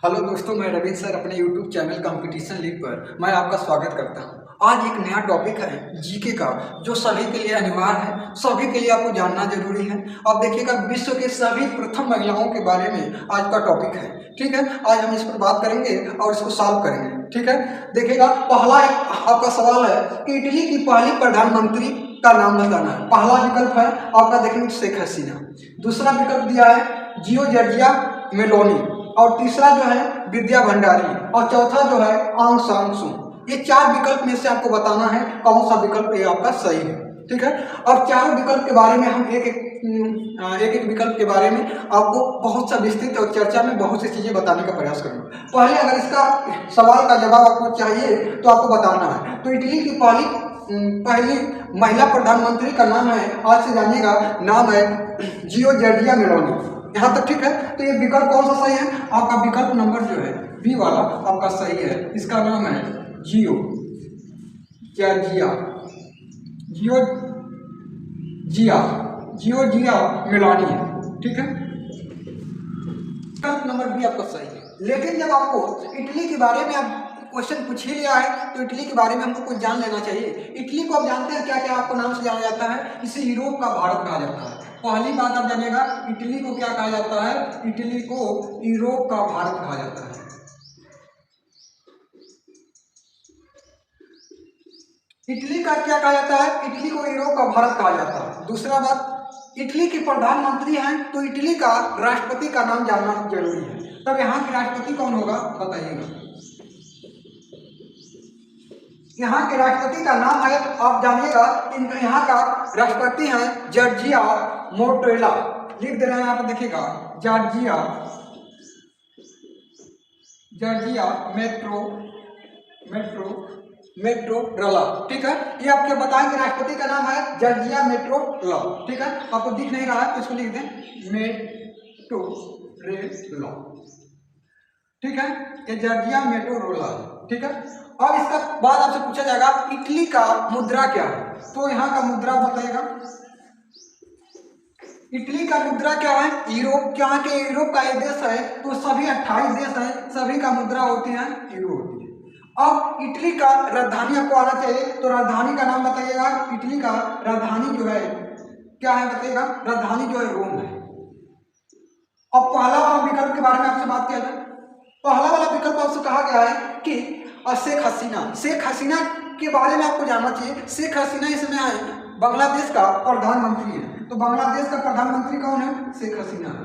Hello दोस्तों, मैं Ravindra sir अपने YouTube चैनल कंपटीशन लीग पर मैं आपका स्वागत करता हूं। आज एक नया टॉपिक है जीके का, जो सभी के लिए अनिवार्य है, सभी के लिए आपको जानना जरूरी है। अब देखिएगा, विश्व के सभी प्रथम महिलाओं के बारे में आज का टॉपिक है। ठीक है, आज हम इस पर बात करेंगे और इसको सॉल्व करेंगे। ठीक है, देखिएगा, पहला एक आपका सवाल है कि इटली की पहली प्रधानमंत्री का नाम बताना है। पहला विकल्प है आपका, देखेंगे, शेख हसीना। दूसरा विकल्प दिया है जियोर्जिया मेलोनी, और तीसरा जो है विद्या भंडारी, और चौथा जो है आंग सान सू। ये चार विकल्प में से आपको बताना है कौन सा विकल्प ये आपका सही है। ठीक है, और चारों विकल्प के बारे में हम एक एक विकल्प के बारे में आपको बहुत सा विस्तृत और चर्चा में बहुत सी चीजें बताने का प्रयास करूंगा। पहले अगर इसका सवाल का जवाब आपको चाहिए तो आपको बताना है। तो इटली की पहली महिला प्रधानमंत्री का नाम है, आज से जानिएगा, नाम है जियोर्जिया मेलोनी। यहाँ तक ठीक है। तो ये विकल्प कौन सा सही है? आपका विकल्प नंबर जो है बी वाला आपका सही है। इसका नाम है जियो जॉर्जिया जियो जिया जियोर्जिया मेलोनी। ठीक है, विकल्प नंबर बी आपका सही है। लेकिन जब आपको इटली के बारे में आप क्वेश्चन पूछ ही लिया है तो इटली के बारे में हमको कुछ जान लेना चाहिए। इटली को आप जानते हैं क्या क्या आपको नाम से जाना जाता है? इसे यूरोप का भारत कहा जाता है। पहली बात आप जानिएगा, इटली को क्या कहा जाता है? इटली को यूरोप का भारत कहा जाता है। इटली का क्या कहा जाता है? इटली को यूरोप का भारत कहा जाता है। दूसरा बात, इटली के प्रधानमंत्री हैं तो इटली का राष्ट्रपति का नाम जानना जरूरी है। तब यहाँ के राष्ट्रपति कौन होगा बताइएगा। यहाँ के राष्ट्रपति का नाम है, आप जानिएगा, इनका यहाँ का राष्ट्रपति है जॉर्जिया मोटेरेला। लिख दे रहे हैं यहाँ पर, देखिएगा, जॉर्जिया जॉर्जिया मेट्रो मेट्रो मेट्रोरेला। ठीक है, ये आपके बताएंगे राष्ट्रपति का नाम है जॉर्जिया मेट्रोरेला। ठीक है, आपको दिख नहीं रहा है तो इसको लिख दें मेट्रोरेला। ठीक है, ये जॉर्जिया मेट्रोरेला। ठीक है, अब इसका बाद आपसे पूछा जाएगा इटली का मुद्रा क्या है, तो यहाँ का मुद्रा बताइएगा। इटली का मुद्रा क्या है? यूरोप, क्या के यूरोप का एक देश है तो सभी 28 देश है, सभी का मुद्रा होती है यूरो होती है। अब इटली का राजधानी आपको आना चाहिए, तो राजधानी का नाम बताइएगा। इटली का राजधानी जो है क्या है बताइएगा? राजधानी जो है रोम है। अब पहला वाला विकल्प के बारे में आपसे बात किया जाए। पहला वाला विकल्प आपसे कहा गया है कि शेख हसीना। शेख हसीना के बारे में आपको जानना चाहिए। शेख हसीना इसमें है बांग्लादेश का प्रधानमंत्री है। तो बांग्लादेश का प्रधानमंत्री कौन है? शेख हसीना है,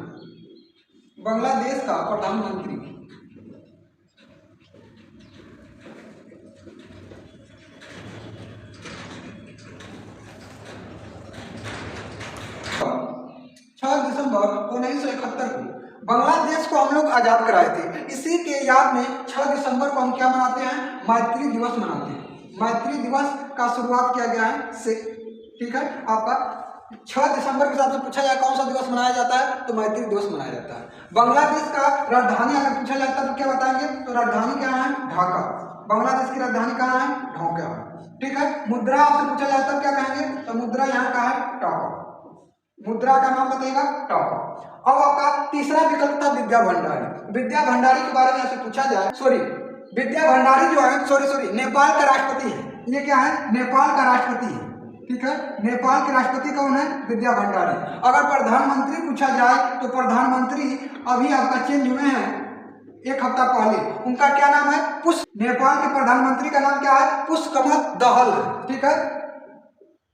बांग्लादेश का प्रधानमंत्री। दिसंबर 1971 को बांग्लादेश को हम लोग आजाद कराए थे। इसी के याद में 6 दिसंबर को हम क्या मनाते हैं? मैत्री दिवस मनाते हैं। मैत्री दिवस का शुरुआत किया गया है से। ठीक है, आपका 6 दिसंबर के हिसाब से पूछा जाए कौन सा दिवस मनाया जाता है, तो मैत्री दिवस मनाया जाता है। बांग्लादेश का राजधानी अगर पूछा जाता है तो क्या बताएंगे? तो राजधानी क्या है? ढाका। बांग्लादेश की राजधानी कहाँ है? ढाका। ठीक है, मुद्रा आपसे पूछा जाता है क्या कहेंगे? तो मुद्रा यहाँ का है टाका। मुद्रा का नाम बताइएगा टाका। अब आपका तीसरा विकल्प था विद्या भंडारी। विद्या भंडारी के बारे में आपसे पूछा जाए, विद्या भंडारी जो है नेपाल का राष्ट्रपति है। ये क्या है? नेपाल का राष्ट्रपति है। ठीक है, नेपाल के राष्ट्रपति कौन है? विद्या भंडारी। अगर प्रधानमंत्री पूछा जाए तो प्रधानमंत्री अभी आपका चेंज हुए हैं एक हफ्ता पहले, उनका क्या नाम है? पुष्प। नेपाल के प्रधानमंत्री का नाम क्या है? पुष्पकमल दहल। ठीक है,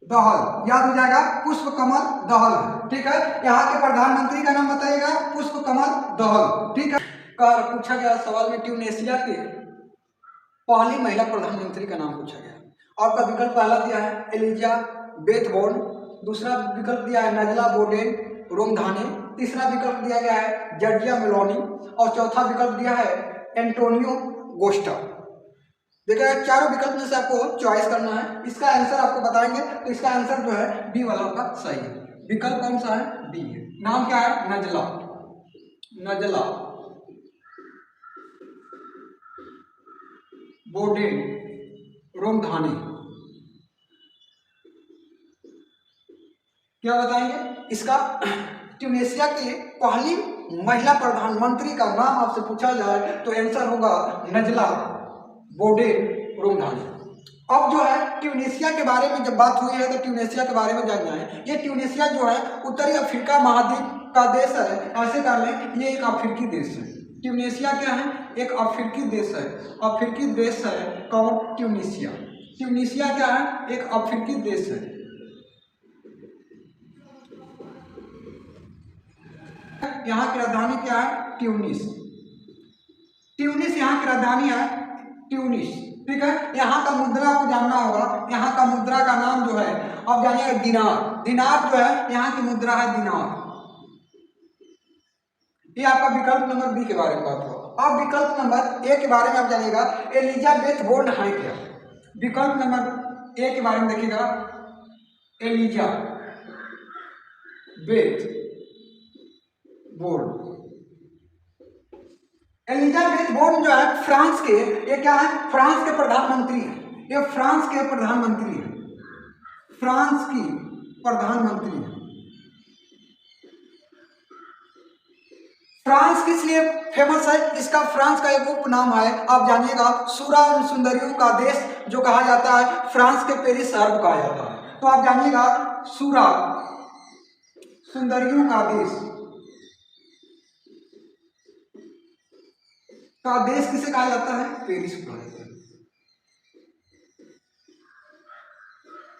दहल याद हो जाएगा, पुष्पकमल दहल। ठीक है, यहाँ के प्रधानमंत्री का नाम बताइएगा, पुष्पकमल दहल। ठीक है, पूछा गया सवाल में ट्यूनेशिया के पहली महिला प्रधानमंत्री का नाम पूछा गया। आपका विकल्प पहला दिया है एलिजाबेथ बोर्न, दूसरा विकल्प दिया है नजला बोर्डेन रोमधाने, तीसरा विकल्प दिया गया है जॉर्जिया मेलोनी, और चौथा विकल्प दिया है एंटोनियो कोस्टा। देखिए, चारों विकल्प में से आपको चॉइस करना है। इसका आंसर आपको बताएंगे तो इसका आंसर जो है बी वाला आपका सही है। विकल्प कौन सा है? बी है। नाम क्या है? नजला नजला बोर्डेन रोमधानी। क्या बताएंगे? इसका ट्यूनेशिया की पहली महिला प्रधानमंत्री का नाम आपसे पूछा जाए तो आंसर होगा नजला बोर्डे-रोमधानी। अब जो है ट्यूनीशिया के बारे में जब बात हुई है तो ट्यूनीशिया के बारे में जान जाए। ये ट्यूनीशिया जो है उत्तरी अफ्रीका महाद्वीप का देश है, ऐसे कर लें ये एक अफ्रीकी देश है। ट्यूनीशिया क्या है? एक अफ्रीकी देश है। अफ्रीकी देश है कौन? ट्यूनीशिया। ट्यूनीशिया क्या है? एक अफ्रीकी देश है। यहाँ की राजधानी क्या है? ट्यूनिस। ट्यूनिस यहाँ की राजधानी है ट्यूनिस, ठीक है। यहाँ का मुद्रा आपको जानना होगा। यहाँ का मुद्रा का नाम जो है आप जानिएगा दिनार। दिनार जो है यहाँ की मुद्रा है दिनार। ये आपका विकल्प नंबर बी के बारे में बात हुआ। अब विकल्प नंबर ए के बारे में आप जानिएगा एलिजाबेथ बोर्न है क्या? विकल्प नंबर ए के बारे में देखिएगा एलिजाबेथ बोर्न। एलिजाबेथ बोर्न जो है फ्रांस के, ये क्या है? फ्रांस के प्रधानमंत्री है। ये फ्रांस के प्रधानमंत्री है। फ्रांस की प्रधानमंत्री है। फ्रांस किस लिए फेमस है? इसका फ्रांस का एक उपनाम है, आप जानिएगा सूरा एवं सुंदरियों का देश जो कहा जाता है, फ्रांस के पेरिस शहर को कहा जाता है। तो आप जानिएगा सूरा सुंदरियों का देश किसे कहा जाता है? पेरिस को कहा जाता है।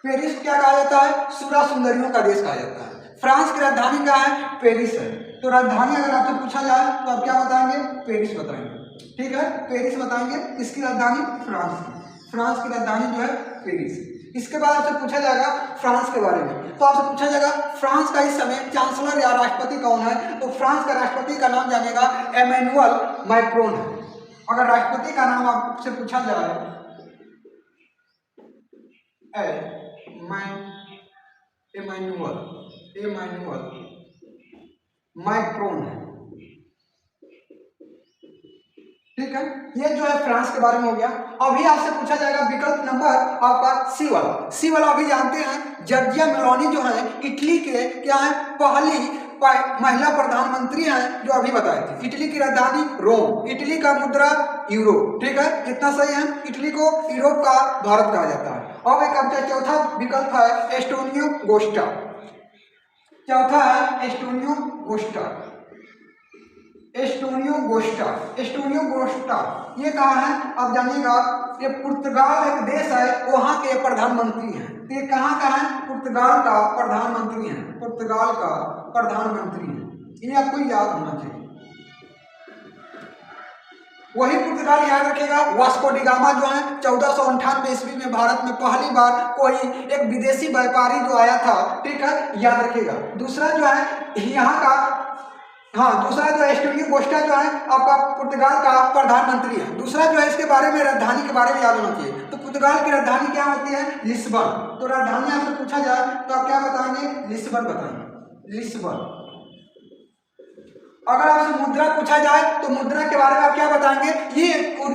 पेरिस क्या कहा जाता है? सूरा सुंदरियों का देश कहा जाता है। फ्रांस की राजधानी क्या है? पेरिस है। तो राजधानी अगर आपसे पूछा जाए तो आप क्या बताएंगे? पेरिस बताएंगे, ठीक है। पेरिस बताएंगे। किसकी राजधानी? फ्रांस की। फ्रांस की राजधानी जो है पेरिस। इसके बाद आपसे पूछा जाएगा फ्रांस के बारे में। तो आपसे पूछा जाएगा फ्रांस का इस समय चांसलर या राष्ट्रपति कौन है? तो फ्रांस का राष्ट्रपति का नाम जानिएगा एमेनुअल मैक्रोन है। अगर राष्ट्रपति का नाम आपसे पूछा जाए एमेनुअल मैक्रोन है, ठीक है। ये जो है फ्रांस के बारे में हो गया। अभी आपसे पूछा जाएगा विकल्प नंबर आपका सी वाला। सी वाला अभी जानते हैं जॉर्जिया मेलोनी जो है इटली के क्या है? पहली महिला प्रधानमंत्री हैं जो अभी बताए थे। इटली की राजधानी रोम। इटली का मुद्रा यूरो, ठीक है। इतना सही है। इटली को यूरोप का भारत कहा जाता है। अब एक आपका चौथा विकल्प है एस्टोनियो कोस्टा। चौथा है एस्टोनियो कोस्टा। एस्टोनियो कोस्टा ये कहाँ है? आप जानिएगा ये पुर्तगाल एक देश है, वहाँ के प्रधानमंत्री हैं। तो ये कहाँ का है? पुर्तगाल का प्रधानमंत्री है। पुर्तगाल का प्रधानमंत्री है। ये आपको याद होना चाहिए। वही पुर्तगाल याद रखेगा। वास्को डी गामा जो है 1498 ईस्वी में भारत में पहली बार कोई एक विदेशी व्यापारी जो आया था, ठीक है, याद रखेगा। दूसरा जो है यहाँ का, हाँ, दूसरा जो एस्टोनियो कोस्टा जो है आपका पुर्तगाल का प्रधानमंत्री है। दूसरा जो है इसके बारे में राजधानी के बारे में याद होना चाहिए। तो पुर्तगाल की राजधानी क्या होती है? लिस्बन। तो राजधानी आपसे पूछा जाए तो आप क्या बताएंगे? लिस्बन बताएंगे। लिस्बन। अगर आपसे मुद्रा पूछा जाए तो मुद्रा के बारे में आप क्या बताएंगे? ये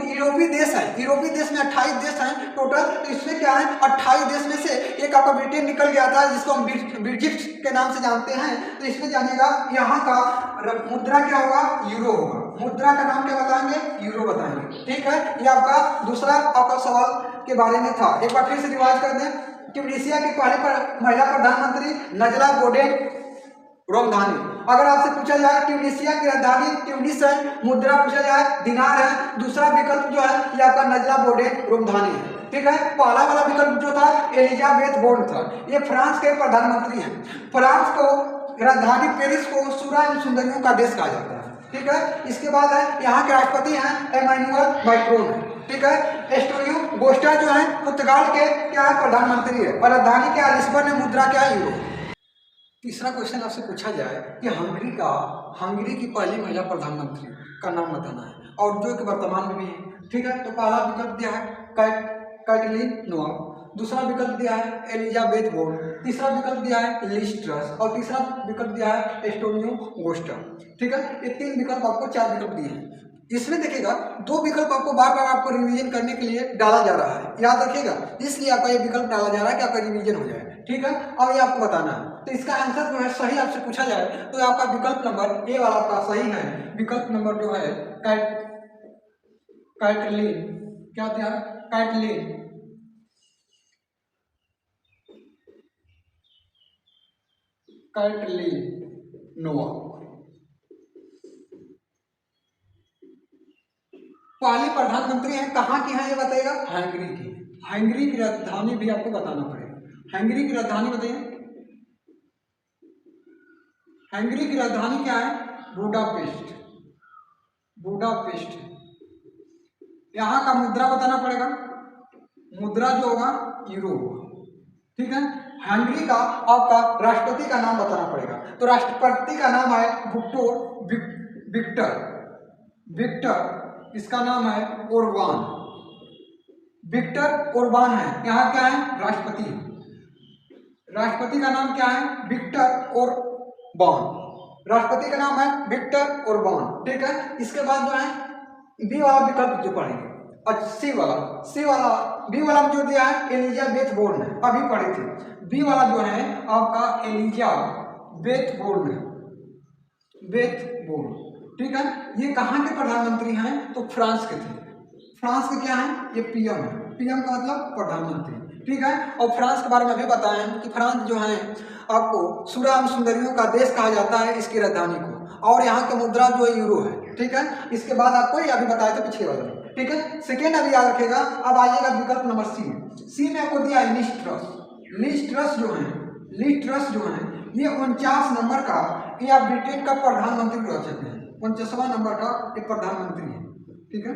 यूरोपीय देश है। यूरोपीय देश में 28 देश हैं टोटल। तो इसमें क्या है? 28 देश में से एक आपका ब्रिटेन निकल गया था जिसको हम ब्रिजिट के नाम से जानते हैं। तो इसमें जानिएगा यहाँ का मुद्रा क्या होगा? यूरो होगा। मुद्रा का नाम क्या बताएंगे? यूरो बताएंगे, ठीक है। ये आपका दूसरा आपका सवाल के बारे में था। एक बार फिर से रिवाइज कर दें। ट्यूनीशिया की पहली महिला प्रधानमंत्री नजला बोर्डे-रोमधानी। अगर आपसे पूछा जाए ट्यूनीशिया की राजधानी ट्यूनिस है, मुद्रा पूछा जाए दिनार है। दूसरा विकल्प जो है ये आपका नजला बोर्डे-रोमधानी है, ठीक है। पहला वाला विकल्प जो था एलिजाबेथ बोर्न था। ये फ्रांस के प्रधानमंत्री हैं। फ्रांस को राजधानी पेरिस को सूरा एवं सुंदरियों का देश कहा जाता है, ठीक है। इसके बाद है यहाँ के राष्ट्रपति हैं एमेनुअल मैक्रोन है, ठीक है। एस्टोनियो कोस्टा जो है पुर्तगाल के क्या है? प्रधानमंत्री है। और राजधानी क्या? लिस्बन है। मुद्रा क्या है? यूरो। तीसरा क्वेश्चन आपसे पूछा जाए कि हंगरी की पहली महिला प्रधानमंत्री का नाम बताना है और जो कि वर्तमान में भी है, ठीक है। तो पहला विकल्प दिया है कैटलिन नोआ। दूसरा विकल्प दिया है एलिजाबेथ बोर्न। तीसरा विकल्प दिया है लिज ट्रस और तीसरा विकल्प दिया है एस्टोनियो कोस्टा, ठीक है। ये तीन विकल्प आपको, 4 विकल्प दिए हैं। इसमें देखिएगा 2 विकल्प आपको बार बार आपको रिवीजन करने के लिए डाला जा रहा है, याद रखिएगा। इसलिए आपका ये विकल्प डाला जा रहा है कि आपका रिवीजन हो जाए। ठीक है। अब ये आपको बताना है, तो इसका आंसर जो है सही आपसे पूछा जाए तो आपका विकल्प नंबर ए वाला आपका सही है। विकल्प नंबर जो है कैटलिन, क्या था, कैटलिन, कैटलिन नोवाक पहली प्रधानमंत्री हैं, कहाँ की हैं ये बताइएगा, हंगरी की। हंगरी की राजधानी भी आपको बताना पड़ेगा। हंगरी की राजधानी बताइए। हंगरी की राजधानी क्या है, बुडापेस्ट, बुडापेस्ट। यहाँ का मुद्रा बताना पड़ेगा, मुद्रा जो होगा यूरो होगा, ठीक है। हंगरी का आपका राष्ट्रपति का नाम बताना पड़ेगा, तो राष्ट्रपति का नाम है विक्टर, विक्टर, इसका नाम है ओरबान, विक्टर ओरबान है। यहाँ क्या है, राष्ट्रपति, राष्ट्रपति का नाम क्या है, विक्टर ओरबान, राष्ट्रपति का नाम है विक्टर ओरबान, ठीक है। इसके बाद जो है बी वाला विकल्प जो पढ़ेंगे, अच्छा सी वाला, सी वाला, बी वाला जो दिया है एलिजाबेथ बोर्न है, अभी पढ़ी थी। बी वाला जो है आपका एलिजाबेथ बोर्न है, बेथ बोर्न, ठीक है। ये कहाँ के प्रधानमंत्री हैं, तो फ्रांस के थे। फ्रांस के क्या है, ये पीएम है, पीएम का मतलब प्रधानमंत्री, ठीक है। और फ्रांस के बारे में भी बताएं कि फ्रांस जो है आपको सुराम सुंदरियों का देश कहा जाता है, इसकी राजधानी को, और यहाँ की मुद्रा जो है यूरो है, ठीक है। इसके बाद आपको ये अभी बताया था पिछले वाले में, ठीक है। सेकेंड अभी याद रखेगा। अब आइएगा विकल्प नंबर सी में। सी में आपको दिया है लिस्ट ट्रस, लिस्ट ट्रस जो है, लिस्ट ट्रस जो है ये 49 नंबर का, ये आप ब्रिटेन का प्रधानमंत्री रह सकते हैं, 49वां नंबर का एक प्रधानमंत्री है, ठीक है।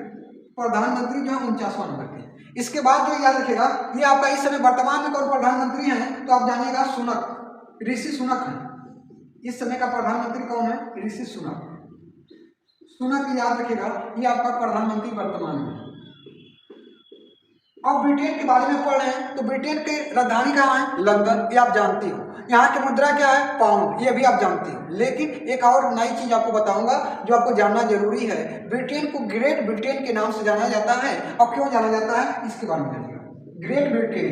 प्रधानमंत्री जो है 49वां नंबर के। इसके बाद जो याद रखेगा, ये आपका इस समय वर्तमान में कौन प्रधानमंत्री हैं, तो आप जानिएगा सुनक, ऋषि सुनक है। इस समय का प्रधानमंत्री कौन है, ऋषि सुनक, सुनक याद रखेगा, ये आपका प्रधानमंत्री वर्तमान में। अब ब्रिटेन के बारे में पढ़ रहे हैं, तो ब्रिटेन की राजधानी कहाँ है, लंदन, ये आप जानती हो। यहाँ की मुद्रा क्या है, पाउंड, ये भी आप जानती हो। लेकिन एक और नई चीज आपको बताऊंगा जो आपको जानना जरूरी है। ब्रिटेन को ग्रेट ब्रिटेन के नाम से जाना जाता है, और क्यों जाना जाता है इसके बारे में जानिएगा। ग्रेट ब्रिटेन,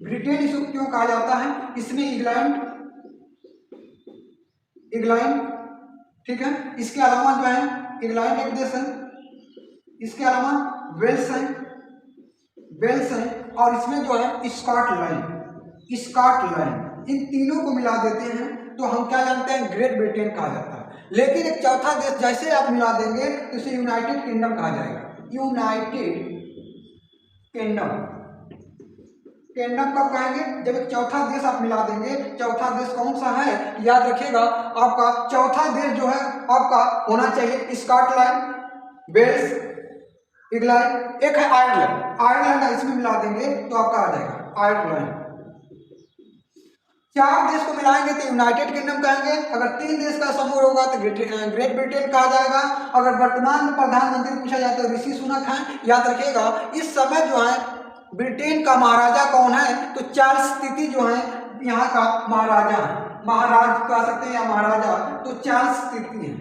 ब्रिटेन इसको क्यों कहा जाता है, इसमें इंग्लैंड, इंग्लैंड, ठीक है। इसके अलावा जो है इंग्लैंड एक देश है, इसके अलावा वेल्स है, वेल्स है, और इसमें जो है स्कॉटलैंड, स्कॉटलैंड, इन तीनों को मिला देते हैं तो हम क्या जानते हैं, ग्रेट ब्रिटेन कहा जाता है। लेकिन एक चौथा देश जैसे आप मिला देंगे तो इसे यूनाइटेड किंगडम कहा जाएगा। यूनाइटेड किंगडम, किंगडम कब कहेंगे, जब एक चौथा देश आप मिला देंगे। चौथा देश कौन सा है, याद रखिएगा, आपका चौथा देश जो है आपका होना चाहिए स्कॉटलैंड, वेल्स, इंग्लैंड, एक है आयरलैंड, आयरलैंड इसमें मिला देंगे तो आपका आ जाएगा आयरलैंड। चार देश को मिलाएंगे तो यूनाइटेड किंगडम कहेंगे। अगर तीन देश का समूह होगा तो ग्रेट ब्रिटेन कहा जाएगा। अगर वर्तमान में प्रधानमंत्री पूछा जाए तो ऋषि सुनक है। याद रखिएगा, इस समय जो है ब्रिटेन का महाराजा कौन है, तो चार्ल्स तृतीय जो है यहाँ का महाराजा है, महाराज कह सकते हैं या महाराजा, तो चार्ल्स तृतीय है,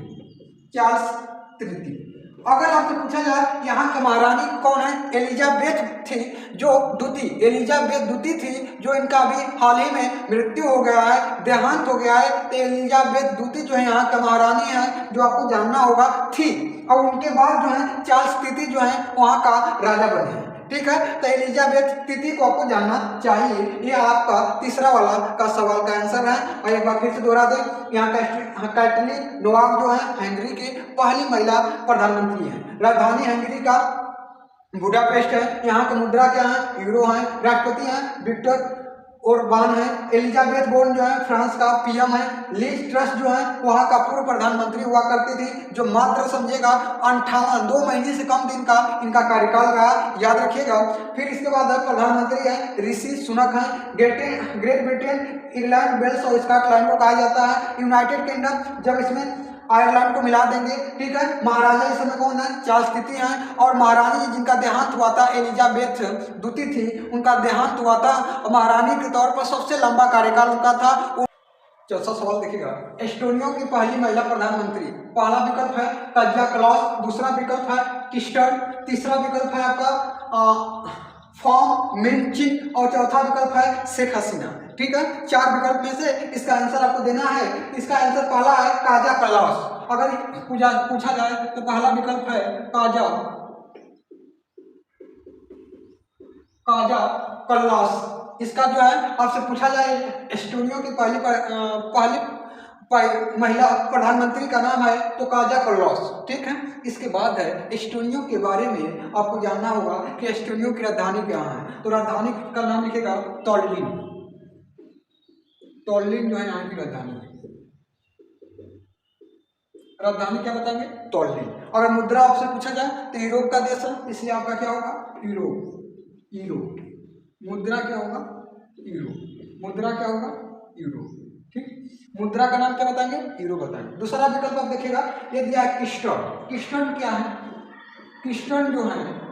चार्ल्स तृतीय। अगर आपसे पूछा जाए यहाँ की महारानी कौन है, एलिजाबेथ थी जो द्वितीय, एलिजाबेथ द्वितीय थी, जो इनका अभी हाल ही में मृत्यु हो गया है, देहांत हो गया है। तो एलिजाबेथ द्वितीय जो है यहाँ का महारानी है, जो आपको जानना होगा थी, और उनके बाद जो है चार्ल्स तृतीय जो है वहाँ का राजा बने हैं, ठीक है। तो एलिजाबेथ तृतीय को आपको जानना चाहिए। ये आपका तीसरा वाला का सवाल का आंसर है। और एक बार फिर से दोहरा दें, यहाँ कैटलिन नोवाक जो है हंगरी की पहली महिला प्रधानमंत्री है। राजधानी हंगरी का बुडापेस्ट है। यहाँ की मुद्रा क्या है, यूरो है। राष्ट्रपति हैं विक्टर ओरबान है। एलिजाबेथ बोर्न जो है फ्रांस का पीएम है। लिज ट्रस जो है वहाँ का पूर्व प्रधानमंत्री हुआ करती थी, जो मात्र समझेगा 2 महीने से कम दिन का इनका कार्यकाल रहा, याद रखिएगा। फिर इसके बाद प्रधानमंत्री है ऋषि सुनक है। ग्रेट ब्रिटेन, इंग्लैंड, वेल्स और स्कॉटलैंड को कहा जाता है यूनाइटेड किंगडम, जब इसमें आयरलैंड को मिला देंगे, ठीक है। महाराजा इस समय कौन है, चार्ल्स तृतीय हैं। और महारानी जिनका देहांत हुआ था एलिजाबेथ द्वितीय थी, उनका देहांत हुआ था। महारानी के तौर पर सबसे लंबा कार्यकाल उनका था। चौथा सवाल देखिएगा, एस्टोनिया की पहली महिला प्रधानमंत्री। पहला विकल्प है काज्या क्लॉस, दूसरा विकल्प है किस्टर, तीसरा विकल्प है आपका फॉर्म मिन चिन और चौथा विकल्प है शेख हसीना। ठीक है, 4 विकल्प में से इसका आंसर आपको देना है। इसका आंसर पहला है काजा कलाश। अगर पूछा जाए तो पहला विकल्प है काजा कल्लास। इसका जो है आपसे पूछा जाए एस्टोनिया की पहली महिला प्रधानमंत्री का नाम है तो काजा कल्लास। ठीक है, इसके बाद है एस्टोनिया के बारे में आपको जानना होगा कि एस्टोनिया की राजधानी क्या है। तो राजधानी का नाम लिखेगा तॉल्लिन। तॉल्लिन जो है यहाँ की राजधानी है। राजधानी क्या बताएंगे? तॉल्लिन। अगर मुद्रा आपसे पूछा जाए तो यूरोप का देश है, इसलिए आपका क्या होगा? यूरोप। यूरोप मुद्रा क्या होगा? यूरो। मुद्रा क्या होगा? यूरो। ठीक, मुद्रा का नाम क्या बताएंगे? यूरो बताएंगे। दूसरा विकल्प आप देखिएगा, ये दिया है किस्टन। किस्टन क्या है? किस्टन जो है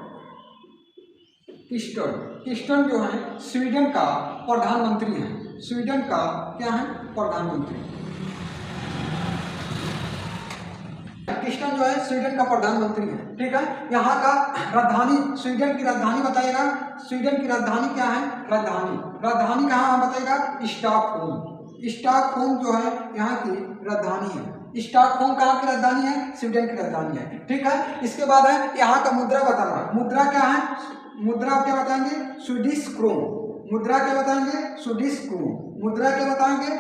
किस्टन जो है स्वीडन का प्रधानमंत्री है। स्वीडन का क्या है? प्रधानमंत्री। किस्टन जो है स्वीडन का प्रधानमंत्री है। ठीक है, यहाँ का राजधानी, स्वीडन की राजधानी बताइएगा। स्वीडन की राजधानी क्या है? राजधानी कहाँ बताइएगा? स्टॉकहोम। स्टॉकहोम जो है यहाँ की राजधानी है। स्टॉकहोम कहाँ की राजधानी है? स्वीडन की राजधानी है। ठीक है, इसके बाद है यहाँ का मुद्रा बताना। मुद्रा क्या है? मुद्रा क्या बताएंगे? Swedish krona. मुद्रा क्या बताएंगे? Swedish krona. मुद्रा क्या बताएंगे?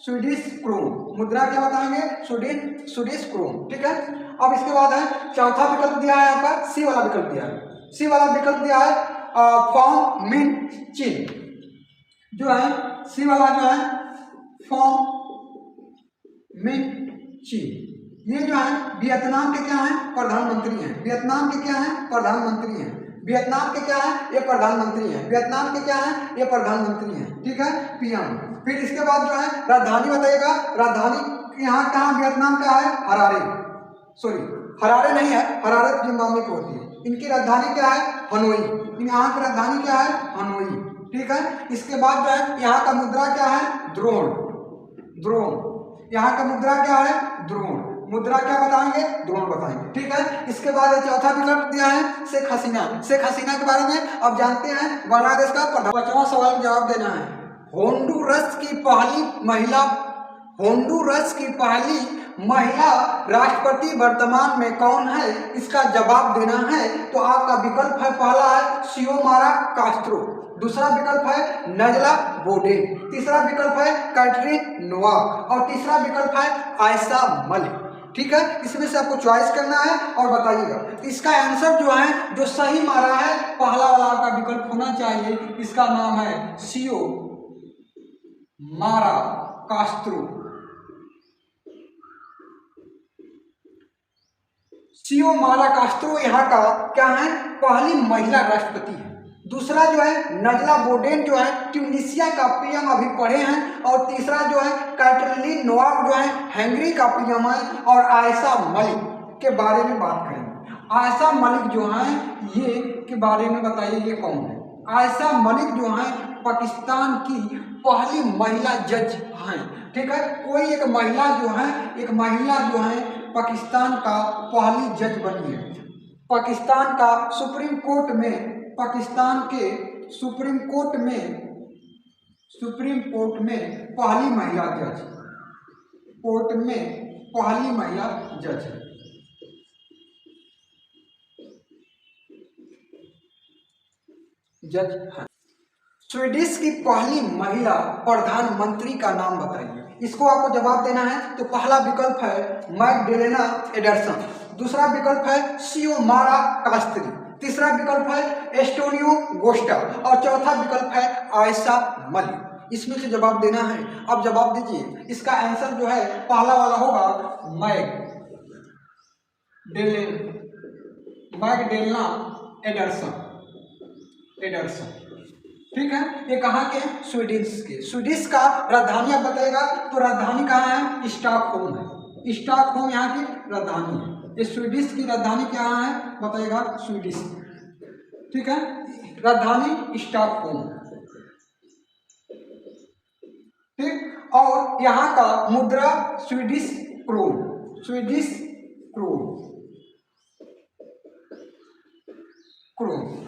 Swedish krona. मुद्रा क्या बताएंगे? Swedish krona. ठीक है, अब इसके बाद है चौथा विकल्प दिया है आपका, सी वाला विकल्प दिया है। सी वाला विकल्प दिया है फॉर्म मिन चिन। जो है सी वाला जो है फॉर्म मिन चिन, ये जो है वियतनाम के क्या है? प्रधानमंत्री हैं। वियतनाम के क्या है? प्रधानमंत्री हैं। वियतनाम के क्या है? ये प्रधानमंत्री हैं। वियतनाम के क्या है? ये प्रधानमंत्री हैं। ठीक है, पीएम। फिर इसके बाद जो है राजधानी बताइएगा। राजधानी यहाँ कहाँ वियतनाम का है? हरारे। सॉरी, हरारे नहीं है, हरारे जिम्बाब्वे की होती है। इनकी राजधानी क्या है? हनोई। यहाँ की राजधानी क्या है? हनोई। ठीक है, इसके बाद जो है यहाँ का मुद्रा क्या है? द्रोण। यहाँ का मुद्रा क्या है? द्रोण। मुद्रा क्या बताएंगे? द्रोण बताएंगे। ठीक है, इसके बाद चौथा विकल्प दिया है शेख हसीना। शेख हसीना के बारे में अब जानते हैं। बांग्लादेश का 5वां सवाल का जवाब देना है। होंडुरस की पहली महिला राष्ट्रपति वर्तमान में कौन है? इसका जवाब देना है। तो आपका विकल्प है, पहला है सियोमारा कास्त्रो। दूसरा विकल्प है नजला बोडेन। तीसरा विकल्प है कैटरीन नोवाक और तीसरा विकल्प है आयशा मलिक। ठीक है, इसमें से आपको चॉइस करना है और बताइएगा। इसका आंसर जो है, जो सही मारा है, पहला वाला आपका विकल्प होना चाहिए। इसका नाम है सियो मारा कास्त्रो। सियो मारा कास्त्रो यहाँ का क्या है? पहली महिला राष्ट्रपति है। दूसरा जो है नजला बोडेन जो है ट्यूनिसिया का पीएम अभी पढ़े हैं। और तीसरा जो है कैटरीन नोवाक जो है हंगरी का पीएम है। और आयशा मलिक के बारे में बात करेंगे। आयशा मलिक जो है ये के बारे में बताइए, ये कौन है? आयशा मलिक जो है पाकिस्तान की पहली महिला जज हैं। ठीक है, कोई एक महिला जो है पाकिस्तान का पहली जज बनी है। पाकिस्तान का सुप्रीम कोर्ट में पहली महिला जज है। स्वीडिश की पहली महिला प्रधानमंत्री का नाम बताइए। इसको आपको जवाब देना है। तो पहला विकल्प है मैगडेलेना एडरसन। दूसरा विकल्प है सियोमारा कास्त्री। तीसरा विकल्प है एस्टोनियो गोस्टा और चौथा विकल्प है आयशा मलिक। इसमें से जवाब देना है। अब जवाब दीजिए। इसका आंसर जो है पहला वाला होगा मैगडेलेना एडरसन। ठीक है, ये कहाँ के? स्वीडिश का राजधानी आप बताइएगा। तो राजधानी कहाँ है? स्टॉकहोम है। स्टॉकहोम यहाँ की राजधानी है। ये स्वीडिश की राजधानी क्या है बताइएगा? स्वीडिश। ठीक है, राजधानी स्टॉकहोम। ठीक, और यहाँ का मुद्रा स्वीडिश क्रोन।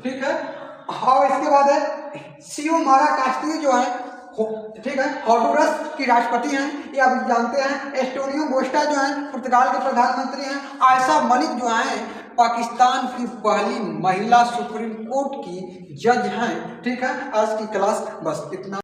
ठीक है, और इसके बाद है सियोमारा कास्त्री जो है, ठीक है, हॉन्डुरस की राष्ट्रपति हैं, ये आप जानते हैं। एस्टोनियो कोस्टा जो है पुर्तगाल के प्रधानमंत्री हैं। आयशा मलिक जो हैं पाकिस्तान की पहली महिला सुप्रीम कोर्ट की जज हैं। ठीक है, आज की क्लास बस इतना।